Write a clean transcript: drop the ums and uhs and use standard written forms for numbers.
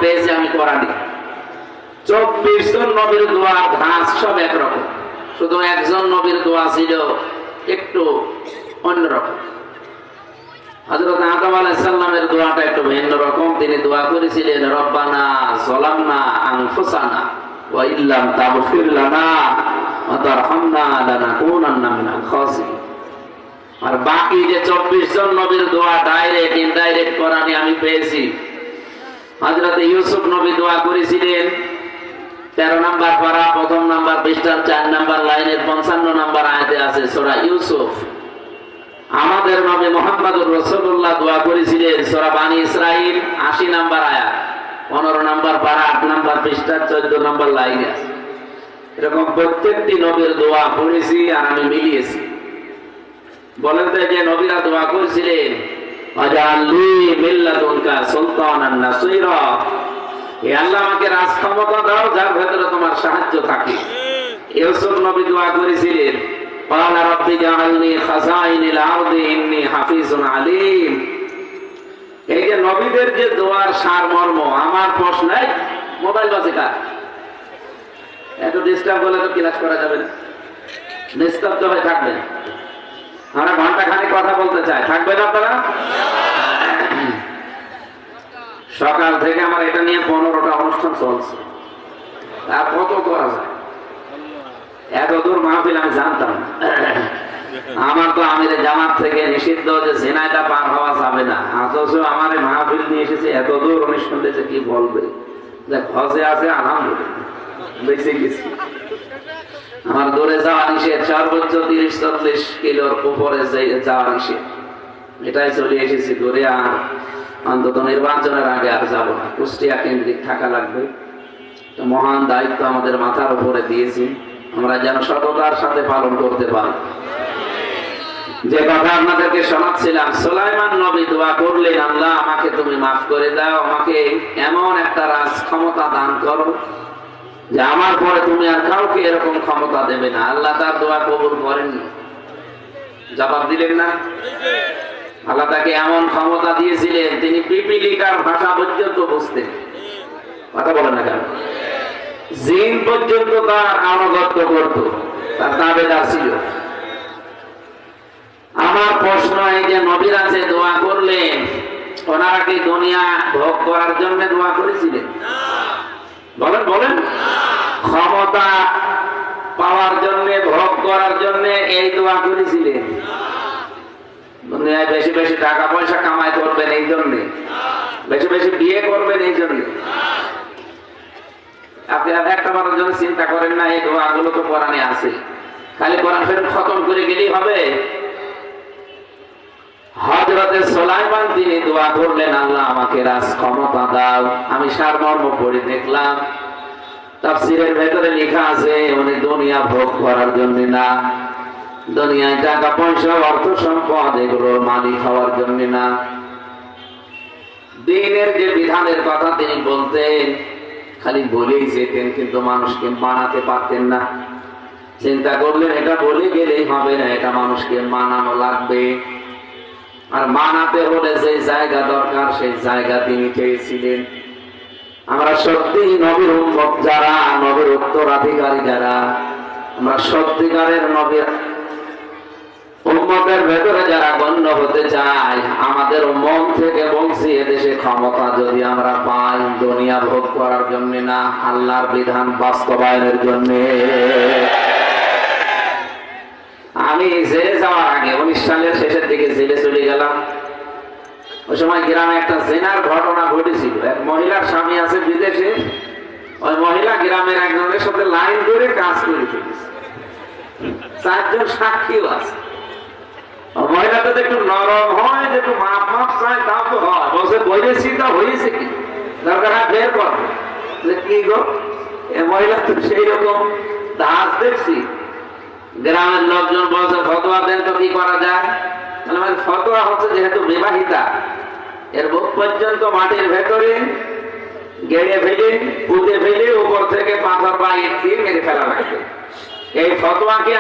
পেয়েছি আমি কোরআনে। 24 জন নবীর দোয়ার ধাঁচ সব একরকম, শুধু একজন নবীর দোয়া ছিল একটু অন্যরকম। হযরত আদম আলাইহিস সালামের দোয়াটা একটু ভিন্ন রকম। তিনি দোয়া করেছিলেন, রব্বানা যালামনা আনফুসানা ওয়া ইল্লাম তাগফির লানা ওয়া তারহামনা লানাকুনান্না মিনাল খাসিরিন। আর বাকি যে 24 জন নবীর দোয়া ডাইরেক্ট ইনডাইরেক্ট কোরআনে আমি পেয়েছি। হযরত ইউসুফ নবী দোয়া করেছিলেন 13 নম্বর পারা, প্রথম নাম্বার পৃষ্ঠার 4 নম্বর লাইনের 55 নম্বর আয়াতে আছে সূরা ইউসুফ। আমাদের নবী মুহাম্মদুর রাসূলুল্লাহ দোয়া করেছিলেন সূরা বানী ইসরাঈল 80 নম্বর আয়াত, 15 নম্বর পারা, 8 নম্বর পৃষ্ঠার 14 নম্বর লাইনে আছে। এরকম প্রত্যেকটি নবীর দোয়া পড়েছি আর আমি মিলিয়েছি। বলেন তো, যে নবীরা দোয়া করেছিলেন ওয়াজআলনি মিন লাদুনকা সুলতানান নাসীরা, হে আল্লাহ আমাকে রাজ ক্ষমতা দাও যার ভেতরে তোমার সাহায্য থাকে। ইউসুফ নবী দোয়া করেছিলেন ক্বালা রাব্বি জাআলনি খাযাইনিল আরদি ইন্নী হাফিজুন আলীম। এই যে নবীদের যে দোয়ার সারমর্ম, আমার প্রশ্ন, মোবাইল বাজে কার? এত ডিস্টার্ব করলে তো ক্লাস করা যাবে না, নিস্তব্ধ হয়ে থাকবেন। আমরা ঘন্টা খানিক কথা বলতে চাই, থাকবেন আপনারা? সকাল থেকে আমার এটা নিয়ে 15টা অনুষ্ঠান চলছে, আর কত করা যায়? এত দূর মাহফিল আমি জানতাম না। আমার তো আমিরে জামাত থেকে নিষিদ্ধ যে জিনাইটা পার হওয়া যাবে না, অথচ আমার মাহফিল নিয়ে এসেছে এত দূর অনুষ্ঠান দিয়েছে, কি বলবে? হজে আছে আলহামদুলিল্লাহ, বেঁচে গেছি। আমার দূরে যাওয়া নিষেধ, সর্বোচ্চ 30-40 কিলোর উপরে যাওয়া নিষেধ। এটাই চলে এসেছি দূরে, আর অন্তত নির্বাচনের আগে আর যাব না। কুষ্টিয়া কেন্দ্রিক থাকা লাগবে। মহান দায়িত্ব আমাদের মাথার উপরে দিয়েছি, আমরা যেন সততার সাথে পালন করতে পারি। যে কথা আপনাদেরকে শোনাচ্ছিলাম, সুলাইমান নবী দোয়া করলেন, আল্লাহ আমাকে তুমি মাফ করে দাও, আমাকে এমন একটা রাজ ক্ষমতা দান করো যে আমার পরে তুমি আর কাউকে এরকম ক্ষমতা দেবে না। আল্লাহ তার দোয়া কবুল করেননি, জবাব দিলেন না। আল্লাহ তাকে এমন ক্ষমতা দিয়েছিলেন, তিনি পিপিলিকার ভাষা পর্যন্ত বুঝতেন। কথা বলেন না কেন? জিন পর্যন্ত তার আনুগত্য করত, তার তাবেদার ছিল। আমার প্রশ্ন, এই যে নবীরা যে দোয়া করলেন, ওনারা কি দুনিয়া ভোগ করার জন্য দোয়া করেছিলেন? বলেন বলেন। ক্ষমতা পাওয়ার জন্য, ভোগ করার জন্য এই দোয়া করেছিলেন? দুনিয়ায় বেশি বেশি টাকা পয়সা কামাই করবেন এই জন্য, বেশি বেশি বিয়ে করবেন এই জন্য? আপনি একটা বারের জন্য চিন্তা করেন না? এই দোয়াগুলো তো কোরআনে আছে, খালি কোরআন শরীফ খতম করে গেলেই হবে? হযরত সুলাইমান তিনি দোয়া করলেন, আল্লাহ আমাকে রাজ ক্ষমতা দাও। আমি সারমর্ম পড়ে দেখলাম, তাফসীরের ভেতরে লেখা আছে উনি দুনিয়া ভোগ করার জন্য না, দুনিয়ায় টাকা পয়সা অর্থ সম্পদ এগুলোর মালিক হওয়ার জন্য না, দ্বীনের যে বিধানের কথা তিনি বলতেন খালি বলেই যেতেন, কিন্তু মানুষকে মানাতে পারতেন না। চিন্তা করলেন এটা বলে গেলেই হবে না, এটা মানুষকে মানানো লাগবে। আর মানাতে হলে যে জায়গা দরকার সেই জায়গা তিনি চেয়েছিলেন। আমরা সত্যি নবীর উম্মত যারা, নবীর উত্তরাধিকারী যারা, আমরা সত্যিকারের নবীর উম্মতের ভেতরে যারা গণ্য হতে চাই, আমাদের মন থেকে বলছি এদেশে ক্ষমতা যদি আমরা পাই দুনিয়া ভোগ করার জন্য না, আল্লাহর বিধান বাস্তবায়নের জন্য। আমি জেলে যাওয়ার আগে 19 সালের শেষের দিকে জেলে চলে গেলাম। ওই সময় গ্রামে একটা জেনার ঘটনা ঘটেছিল। এক মহিলার স্বামী আছে বিদেশে, ওই মহিলা গ্রামের একজনের সাথে লাইন করে কাজ করে ফেলেছে। 4 জন সাক্ষীও আছে। মহিলাটা তো একটু নরম হয়, একটু মাপ মাপ চায়, তাও তো হয়। বসে বলেছি তা হয়েছে কি, দরকার বের কর যে কি গো, এ মহিলা তো সেই রকম ধাস দেখছি। গ্রামের লোকজন বলছে ফতোয়া দেন তো কি করা যায়? ফতোয়া হচ্ছে যেহেতু বিবাহিতা, এর বুক পর্যন্ত মাটির ভেতরে গেড়ে ফেলে পুঁতে ফেলে উপর থেকে পাথর বা ইট দিয়ে মেরে ফেলা লাগবে। এই ফতোয়াকে